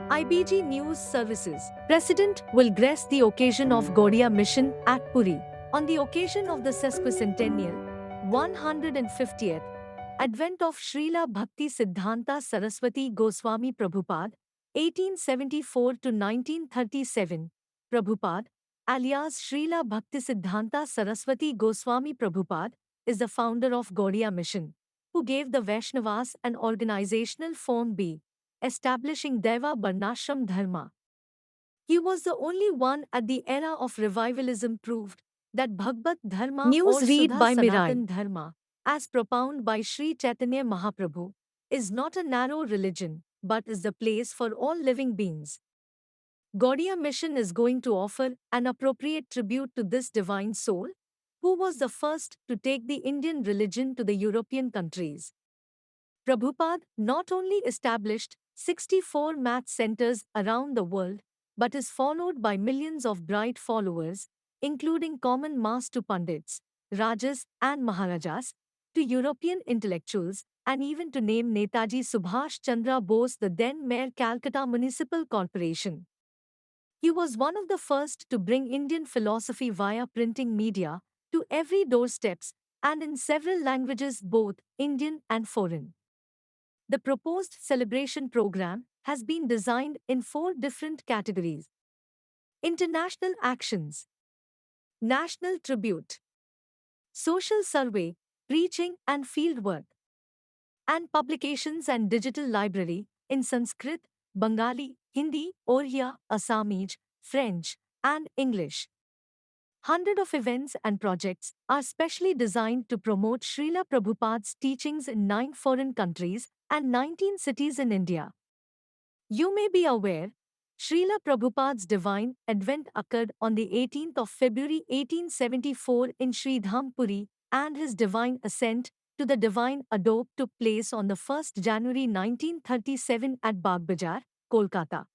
IBG News Services. President will grace the occasion of Gaudiya Mission at Puri. On the occasion of the sesquicentennial, 150th Advent of Srila Bhakti-Siddhanta Saraswati Goswami Prabhupad, 1874 to 1937. Prabhupada, alias Srila Bhakti-Siddhanta Saraswati Goswami Prabhupad, is the founder of Gaudiya Mission, who gave the Vaishnavas an organizational form B, establishing Dayva Barnashram Dharma. He was the only one at the era of revivalism proved that Bhagbat Dharma News or read Sudha by Sanatan Mirai. Dharma, as propounded by Sri Chaitanya Mahaprabhu, is not a narrow religion, but is the place for all living beings. Gaudiya Mission is going to offer an appropriate tribute to this divine soul, who was the first to take the Indian religion to the European countries. Prabhupada not only established 64 math centers around the world, but is followed by millions of bright followers, including common mass to pundits, rajas and maharajas, to European intellectuals, and even to name Netaji Subhash Chandra Bose, the then Mayor Calcutta Municipal Corporation. He was one of the first to bring Indian philosophy via printing media to every doorsteps and in several languages, both Indian and foreign. The proposed celebration program has been designed in 4 different categories: international actions, national tribute, social survey, preaching and fieldwork, and publications and digital library in Sanskrit, Bengali, Hindi, Oriya, Assamese, French, and English. Hundreds of events and projects are specially designed to promote Srila Prabhupada's teachings in 9 foreign countries and 19 cities in India. You may be aware, Srila Prabhupada's divine advent occurred on the 18th of February 1874 in Sridham Puri, and his divine ascent to the divine adobe took place on the 1st January 1937 at Bagbazar, Kolkata.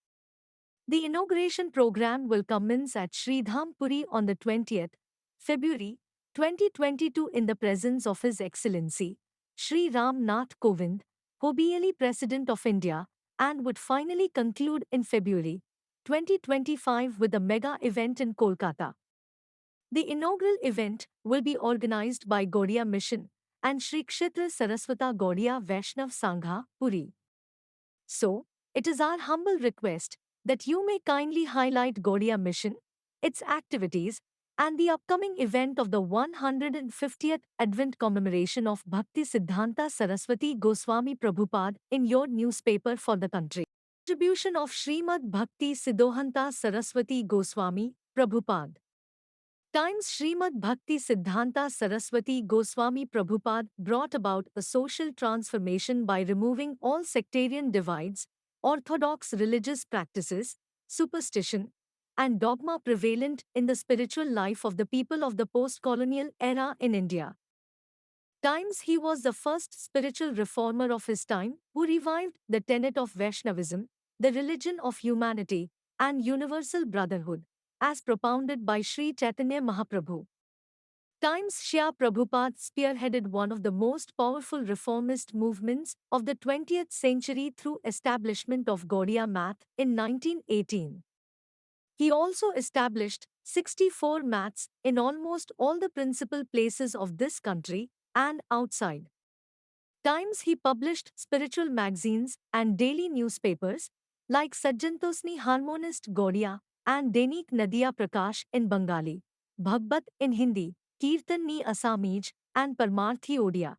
The inauguration program will commence at Sridham Puri on the 20th February 2022 in the presence of His Excellency Sri Ram Nath Kovind, Hobbieli President of India, and would finally conclude in February 2025 with a mega event in Kolkata. The inaugural event will be organized by Gaudiya Mission and Sri Kshetra Saraswata Gaudiya Vaishnav Sangha, Puri. So, it is our humble request that you may kindly highlight Gaudiya Mission, its activities, and the upcoming event of the 150th Advent commemoration of Bhakti-Siddhanta Saraswati Goswami Prabhupada in your newspaper for the country. Contribution of Srimad Bhakti-Siddhanta Saraswati Goswami Prabhupada. Times Srimad Bhakti-Siddhanta Saraswati Goswami Prabhupada brought about a social transformation by removing all sectarian divides, orthodox religious practices, superstition, and dogma prevalent in the spiritual life of the people of the post-colonial era in India. Times he was the first spiritual reformer of his time who revived the tenet of Vaishnavism, the religion of humanity, and universal brotherhood, as propounded by Sri Chaitanya Mahaprabhu. Times Srila Prabhupada spearheaded one of the most powerful reformist movements of the 20th century through establishment of Gaudiya Math in 1918. He also established 64 maths in almost all the principal places of this country and outside. Times he published spiritual magazines and daily newspapers like Sajjantosni Harmonist Gaudya and Dainik Nadiya Prakash in Bengali, Bhagbat in Hindi, Kirtan ni Assamese, and Parmarthi Odia.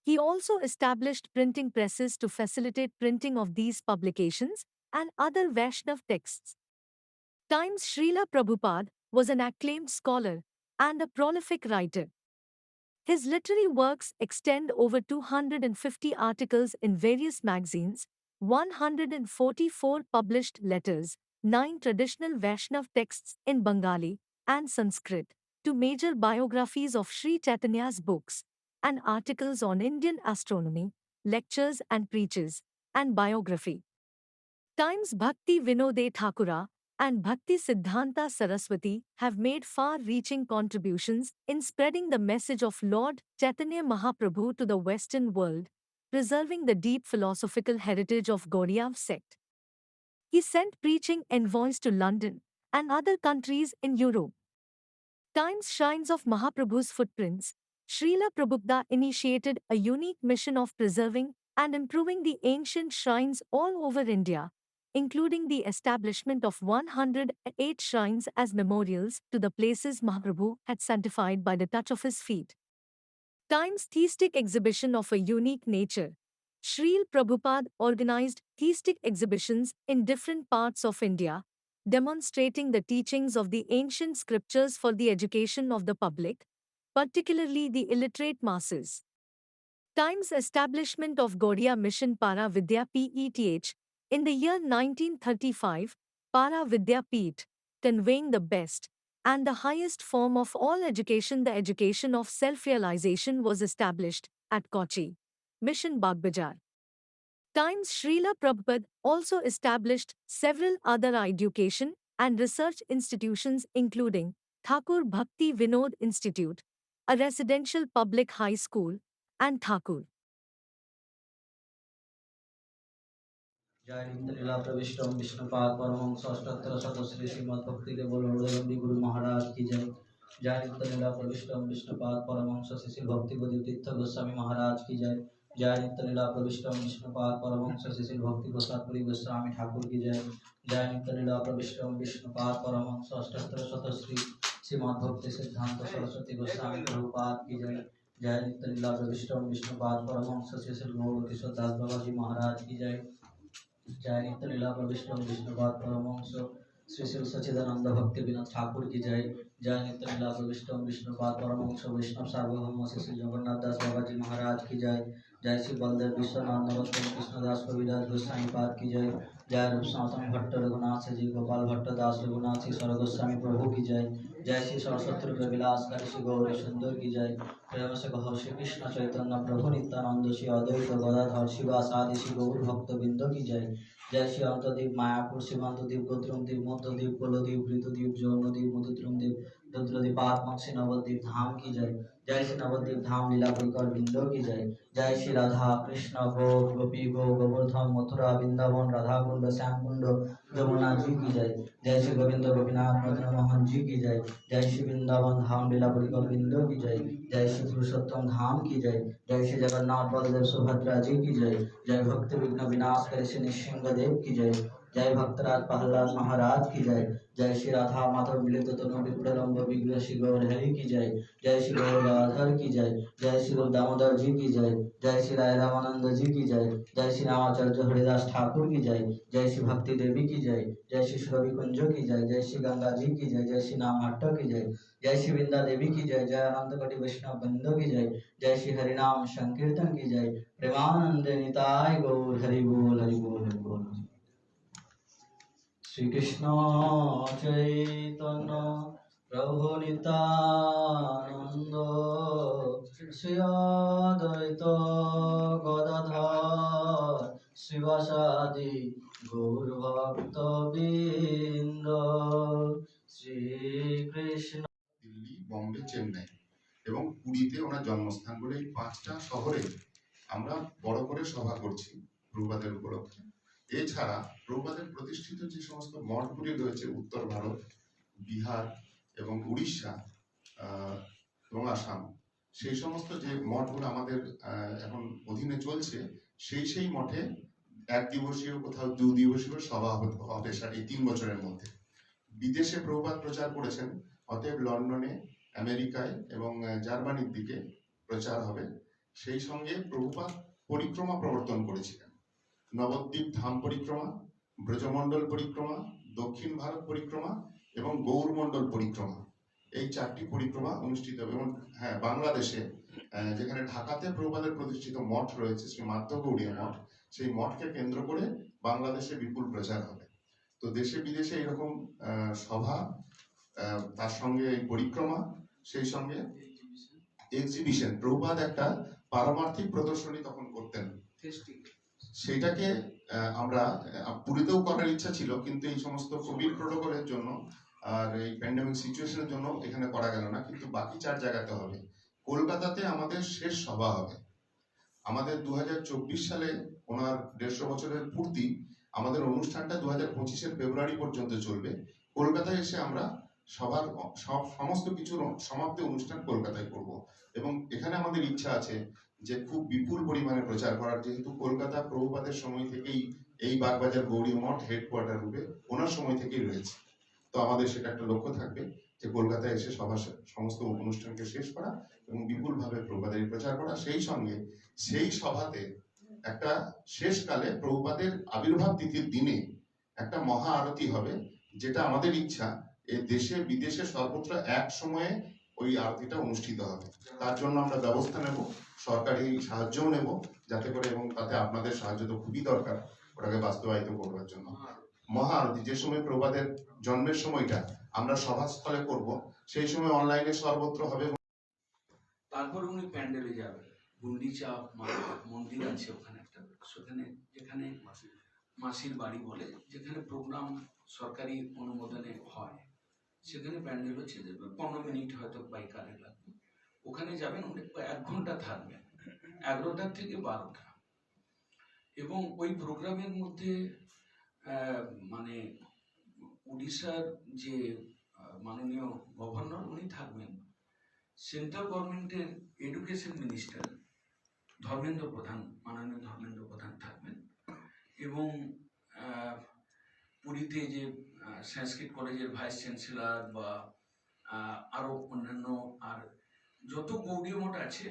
He also established printing presses to facilitate printing of these publications and other Vaishnav texts. Times Srila Prabhupada was an acclaimed scholar and a prolific writer. His literary works extend over 250 articles in various magazines, 144 published letters, 9 traditional Vaishnav texts in Bengali and Sanskrit, to major biographies of Sri Chaitanya's books, and articles on Indian astronomy, lectures and preaches, and biography. Times Bhakti Vinode Thakura and Bhakti-Siddhanta Saraswati have made far-reaching contributions in spreading the message of Lord Chaitanya Mahaprabhu to the Western world, preserving the deep philosophical heritage of Gaudiya sect. he sent preaching envoys to London and other countries in Europe. Times Shrines of Mahaprabhu's footprints, Srila Prabhupada initiated a unique mission of preserving and improving the ancient shrines all over India, including the establishment of 108 shrines as memorials to the places Mahaprabhu had sanctified by the touch of his feet. Times Theistic Exhibition of a Unique Nature. Srila Prabhupada organized theistic exhibitions in different parts of India, demonstrating the teachings of the ancient scriptures for the education of the public, particularly the illiterate masses. Times Establishment of Gaudiya Mission Para Vidya PETH in the year 1935, Para Vidya Peeth, conveying the best and the highest form of all education, the education of self-realization, was established at Kochi. Mission Bagbazar. Times Srila Prabhupada also established several other education and research institutions including Thakur Bhakti Vinod Institute, a residential public high school, and Thakur. जय लीला प्रविष्टम विष्णुपाद परमहंस अष्टोत्तर शतश्री श्रीमद् भक्ति केवल हृदय गुरु महाराज की जय। जय लीला प्रविष्टम विष्णुपाद परमहंस श्री भक्ति तीर्थ गोस्वामी महाराज की जय। जय लीला प्रविष्टम विष्णुपाद परमहंस श्री भक्ति गोसात्पुरी गोस्वामी ठाकुर की जय। जय लीला प्रविष्टम विष्णुपाद परमहंस अष्टोत्तर शतश्री श्रीमद् भक्ति सिद्धांत सरस्वती गोस्वामी प्रभुपाद की जय। जय लीला प्रविष्टम विष्णुपाद परमहंस श्री गौर दास बाबा जी महाराज की जय। जय लीला प्रविष्टम विष्णुपाद परमहंस श्री श्री सच्चिदानंद भक्ति विनोद ठाकुर की जय। जय लीला प्रविष्टम विष्णुपाद परमहंस वैष्णव सार्वभौम श्री श्री जगन्नाथ दास बाबा जी महाराज की जय। जय श्री बलदेव विश्वनाथ नरोत्तम कृष्णदास कविराज गोस्वामी पाद की जय। जय रूप सनातन भट्ट रघुनाथ जी गोपाल भट्ट दास रघुनाथ श्री सर गोस्वामी प्रभु की जय। जय श्री सरस्वती रूप विलासकारी श्री गौरी सुंदर की जय। प्रेम से कहो श्री कृष्ण चैतन्य प्रभु नित्यानंद श्री अद्वैत गदाधर शिवासादि श्री गौर भक्त बिंद की जय। जय श्री अंतदीप मायापुर सीमांतदीप गोत्रमदीप मध्यदीप कुलदीप ऋतुदीप जौनदीप मधुद्रमदीप रुद्रदीपात्मक श्री नवद्वीप धाम की जय। जय श्री नवद्वीप धाम लीला परिकर बिंदो की जय। जय श्री राधा कृष्ण गोप गोपी गो गोवर्धन मथुरा वृंदावन राधा कुंड श्याम कुंड यमुना जी की जय। जय श्री गोविंद गोपीनाथ मदन मोहन जी की जय। जय श्री वृंदावन धाम लीला परिकर बिंदो की जय। जय श्री पुरुषोत्तम धाम की जय। जय श्री जगन्नाथ बलदेव सुभद्रा जी की जय। जय भक्त विघ्न विनाश करे श्री निशिंग देव की जय। जय भक्तराज प्रहलाद महाराज की जय। जय श्री राधा माधव मिलित तनु विप्रलंब विग्रह श्री गौर हरि की जय। जय श्री गौर गाधर की जय। जय श्री गुरु दामोदर जी की जय। जय श्री राय रामानंद जी की जय। जय श्री रामाचार्य हरिदास ठाकुर की जय। जय श्री भक्ति देवी की जय। जय श्री सुरभि कुंजो की जय। जय श्री गंगा जी की जय। जय श्री नाम हट्ट की जय। जय श्री वृंदा देवी की जय। जय अनंत कटि वैष्णव बंदो की जय। जय श्री हरिनाम संकीर्तन की जय। प्रेमानंद निताय गौर हरि बोल हरि बोल हरि बोल। श्री कृष्ण चैतन्य प्रभु नित्यानंद श्री अद्वैत गदाधर शिवासादि गौर भक्त बिंद श्री कृष्ण। दिल्ली बम्बे চেন্নাই এবং পুরীতে ওনার জন্মস্থান বলে এই 5টা শহরে আমরা বড় করে সভা করছি প্রভুপাদের উপলক্ষে। এছাড়া প্রভুপাদের প্রতিষ্ঠিত যে সমস্ত মঠগুলি রয়েছে উত্তর ভারত, বিহার এবং উড়িষ্যা এবং আসাম, সেই সমস্ত যে মঠগুলো আমাদের এখন অধীনে চলছে সেই মঠে এক দিবসীয় কোথাও 2 দিবসীয় সভা হবে এই 3 বছরের মধ্যে। বিদেশে প্রভুপাদ প্রচার করেছেন, অতএব লন্ডনে, আমেরিকায় এবং জার্মানির দিকে প্রচার হবে। সেই সঙ্গে প্রভুপাদ পরিক্রমা প্রবর্তন করেছিলেন, নবদ্বীপ ধাম পরিক্রমা, ব্রজমণ্ডল পরিক্রমা, দক্ষিণ ভারত পরিক্রমা এবং গৌরমণ্ডল পরিক্রমা, এই 4টি পরিক্রমা অনুষ্ঠিত হবে। এবং হ্যাঁ, বাংলাদেশে যেখানে ঢাকাতে প্রভুপাদের প্রতিষ্ঠিত মঠ রয়েছে শ্রী মাধ্য গৌড়ীয় মঠ, সেই মঠকে কেন্দ্র করে বাংলাদেশে বিপুল প্রচার হবে। তো দেশে বিদেশে এরকম সভা, তার সঙ্গে এই পরিক্রমা, সেই সঙ্গে এক্সিবিশন। প্রভুপাদ একটা পারমার্থিক প্রদর্শনী তখন করতেন, সেটাকে আমরা পুরীতেও করার ইচ্ছা ছিল, কিন্তু এই সমস্ত কোভিড প্রোটোকলের জন্য আর এই প্যান্ডেমিক সিচুয়েশনের জন্য এখানে করা গেল না। কিন্তু বাকি 4 জায়গাতে হবে। কলকাতাতে আমাদের শেষ সভা হবে। আমাদের 2024 সালে ওনার 150 বছরের পূর্তি আমাদের অনুষ্ঠানটা 2025-এর ফেব্রুয়ারি পর্যন্ত চলবে। কলকাতায় এসে আমরা সমস্ত কিছুর সমাপ্তি অনুষ্ঠান কলকাতায় করব এবং এখানে আমাদের ইচ্ছা আছে যে খুব বিপুল পরিমাণে প্রচার করার, যেহেতু কলকাতা প্রভুপাদের সময় থেকেই এই বাগবাজার গৌরী মঠ হেডকোয়ার্টার রূপে ওনার সময় থেকেই রয়েছে। তো আমাদের সেটা একটা লক্ষ্য থাকবে যে কলকাতায় এসে সমস্ত অনুষ্ঠানকে শেষ করা এবং বিপুলভাবে প্রভুপাদের প্রচার করা। সেই সঙ্গে সেই সভাতে একটা শেষকালে প্রভুপাদের আবির্ভাব তিথির দিনে একটা মহা আরতি হবে, যেটা আমাদের ইচ্ছা এই দেশে বিদেশে সর্বত্র এক সময়ে ওই আরতিটা অনুষ্ঠিত হবে। তার জন্য আমরা ব্যবস্থা নেব, সরকারি সাহায্যও নেব যাতে করে, এবং তাতে আপনাদের সাহায্য তো খুবই দরকার ওটাকে বাস্তবায়িত করবার জন্য। মহা আরতি যে সময় প্রভুপাদের জন্মের সময়টা আমরা সভাস্থলে করব, সেই সময় অনলাইনে সর্বত্র হবে। তারপর উনি প্যান্ডেলে যাবেন, গুন্ডিচা মন্দির আছে ওখানে একটা, সেখানে যেখানে মাসির বাড়ি বলে, যেখানে প্রোগ্রাম সরকারি অনুমোদনে হয়, সেখানে প্যান্ডেল হচ্ছে 15 মিনিট হয়তো বাইকারে লাগবে। ওখানে যাবেন, উনি 1 ঘন্টা থাকবেন, 11টা থেকে 12টা। এবং ওই প্রোগ্রামের মধ্যে মানে উড়িষ্যার যে মাননীয় গভর্নর উনি থাকবেন, সেন্ট্রাল গভর্নমেন্টের এডুকেশন মিনিস্টার ধর্মেন্দ্র প্রধান, মাননীয় ধর্মেন্দ্র প্রধান থাকবেন, এবং পুরীতে যে সংস্কৃত কলেজের ভাইস চ্যান্সেলর বা আরো অন্যান্য আর যত গৌড়ীয় মঠ আছে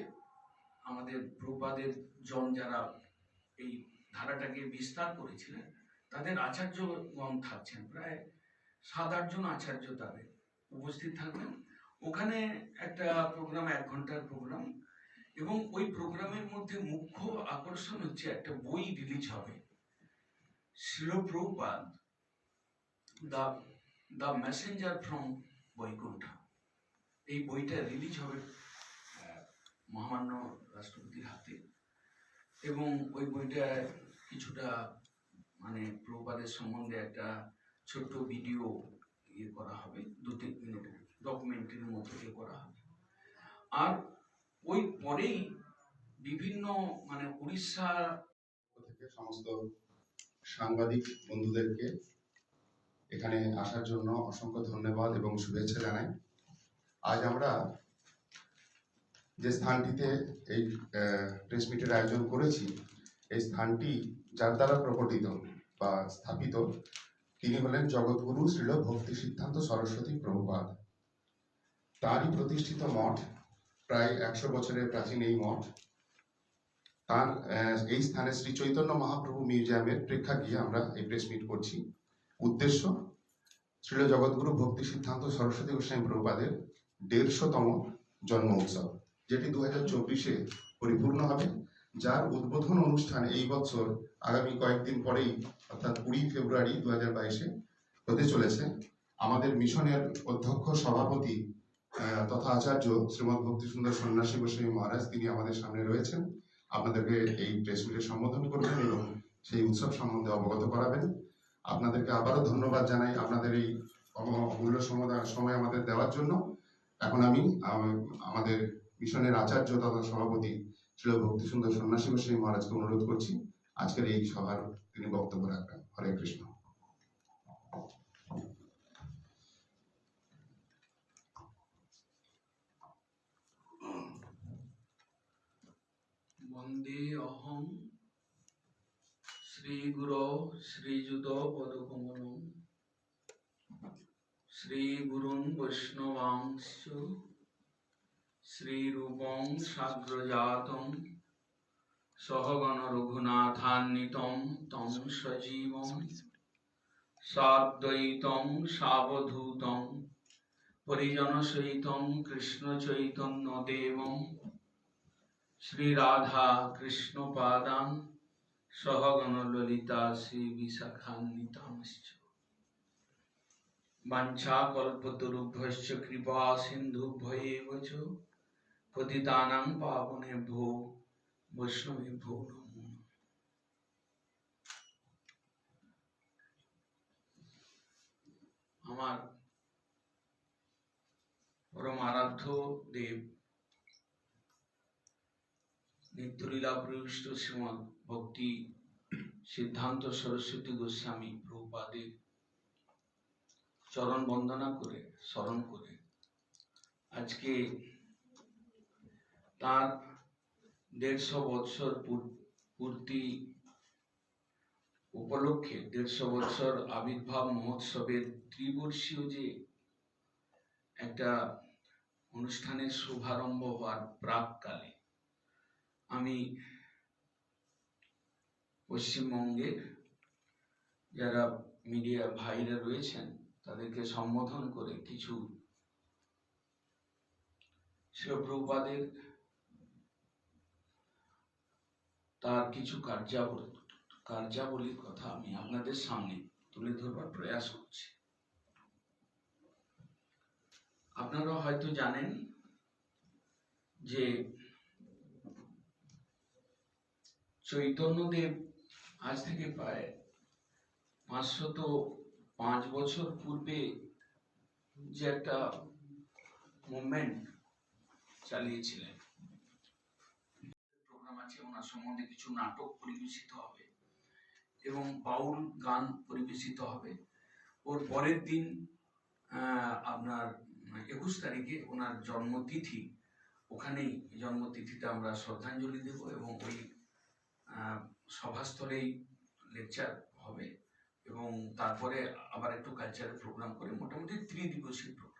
আমাদের প্রভুপাদের জন যারা এই ধারাটাকে বিস্তার করেছিলেন, তাদের আচার্যগণ থাকছেন, প্রায় 7-8 জন আচার্য তাদের উপস্থিত থাকবেন। ওখানে একটা প্রোগ্রাম, 1 ঘন্টার প্রোগ্রাম, এবং ওই প্রোগ্রামের মধ্যে মুখ্য আকর্ষণ হচ্ছে একটা বই রিলিজ হবে, Srila Prabhupada the messenger from Vaikuntha. এই বইটা রিলিজ হবে মহামান্য রাষ্ট্রপতির হাতে, এবং ওই বইটা কিছুটা মানে প্রভুপাদের সম্বন্ধে একটা ছোট্ট ভিডিও করা হবে, 2-3 মিনিটের ডকুমেন্টারির মতো করা হবে। আর ওই পরেই বিভিন্ন মানে উড়িষ্যা থেকে সমস্ত সাংবাদিক বন্ধুদেরকে এখানে আসার জন্য অসংখ্য ধন্যবাদ এবং শুভেচ্ছা জানাই। আজ আমরা যে স্থানটিতে এই প্রেস মিটের আয়োজন করেছি, এই স্থানটি যার দ্বারা প্রকটিত বা স্থাপিত, তিনি হলেন জগৎগুরু শ্রীল ভক্তি-সিদ্ধান্ত সরস্বতী প্রভুপাদ। তারই প্রতিষ্ঠিত মঠ, প্রায় 100 বছরের প্রাচীন এই মঠ। তার এই স্থানে শ্রী চৈতন্য মহাপ্রভু মিউজিয়ামের প্রেক্ষাগৃহে আমরা এই প্রেস মিট করছি। উদ্দেশ্য শ্রীল জগৎগুরু ভক্তি-সিদ্ধান্ত সরস্বতী গোস্বামী প্রভুপাদের 150তম জন্ম উৎসব, যেটি 2024-এ পরিপূর্ণ হবে, যার উদ্বোধন অনুষ্ঠান এই বছর আগামী কয়েকদিন পরেই অর্থাৎ 20 ফেব্রুয়ারি 2022-এ হতে চলেছে। আমাদের মিশনের অধ্যক্ষ সভাপতি তথা আচার্য শ্রীমৎ ভক্তি সুন্দর সন্ন্যাসী গোস্বামী মহারাজ, তিনি আমাদের সামনে রয়েছেন, আপনাদেরকে এই প্রেস মিটে সম্বোধন করবেন এবং সেই উৎসব সম্বন্ধে অবগত করাবেন। আপনাদেরকে আবারও ধন্যবাদ জানাই আপনাদের এই অমূল্য সময় আমাদের দেওয়ার জন্য। এখন আমি আমাদের মিশনের আচার্য তথা সভাপতি শ্রী ভক্তি সুন্দর সন্ন্যাসী গোস্বামী মহারাজকে অনুরোধ করছি আজকের এই সভার তিনি বক্তব্য রাখবেন। হরে কৃষ্ণ। বন্দে অহং শ্রী গুরো শ্রীযুত পদকমলম শ্রী গুরুন বৈষ্ণবাংশ শ্রীরূপং সাগ্রজাতং সহগণ রঘুনাথান্বিতং তং সজীবং সাদ্বৈতং সাবধূতং পরিজনসহিতং কৃষ্ণ চৈতন্য দেবং শ্রী রাধা কৃষ্ণ পাদান সহগণ ললিতা শ্রী বিশাখান্বিতাংশ্চ বাঞ্ছাকল্পতরুভ্যশ্চ কৃপা সিন্ধুভ্যেব চ পতিতানাং পাবনেভ্যো বৈষ্ণবেভ্যো নমো নমঃ। আমার পরম আরাধ্য দেব নিত্যলীলা প্রবিষ্ট শ্রীমৎ ভক্তি সিদ্ধান্ত সরস্বতী গোস্বামী প্রভুপাদের চরণ বন্দনা করে স্মরণ করে আজকে তার 150 বৎসর পূর্তি উপলক্ষে 150 বৎসর আবির্ভাব মহোৎসবের ত্রিবর্ষীয় যে একটা অনুষ্ঠানের শুভারম্ভ হওয়ার প্রাককালে আমি পশ্চিমবঙ্গের যারা মিডিয়া ভাইরা রয়েছেন তাদেরকে সম্বোধন করে কিছু শ্রী প্রভুপাদের তার কিছু কার্যাবলীর কথা আমি আপনাদের সামনে তুলে ধরবার প্রয়াস করছি। আপনারা হয়তো জানেন যে চৈতন্যদেব আজ থেকে প্রায় 505 বছর পূর্বে যে একটা মুভমেন্ট চালিয়েছিলেন, প্রোগ্রাম আছে, ওনার সম্বন্ধে কিছু নাটক পরিবেশিত হবে এবং বাউল গান পরিবেশিত হবে। ওর পরের দিন আপনার 21 তারিখে ওনার জন্মতিথি, ওখানেই জন্মতিথিতে আমরা শ্রদ্ধাঞ্জলি দেব এবং ওই সভাস্থলেই লেকচার হবে এবং তারপরে আবার একটু কালচারাল প্রোগ্রাম করে মোটামুটি 3 দিবসের প্রোগ্রাম।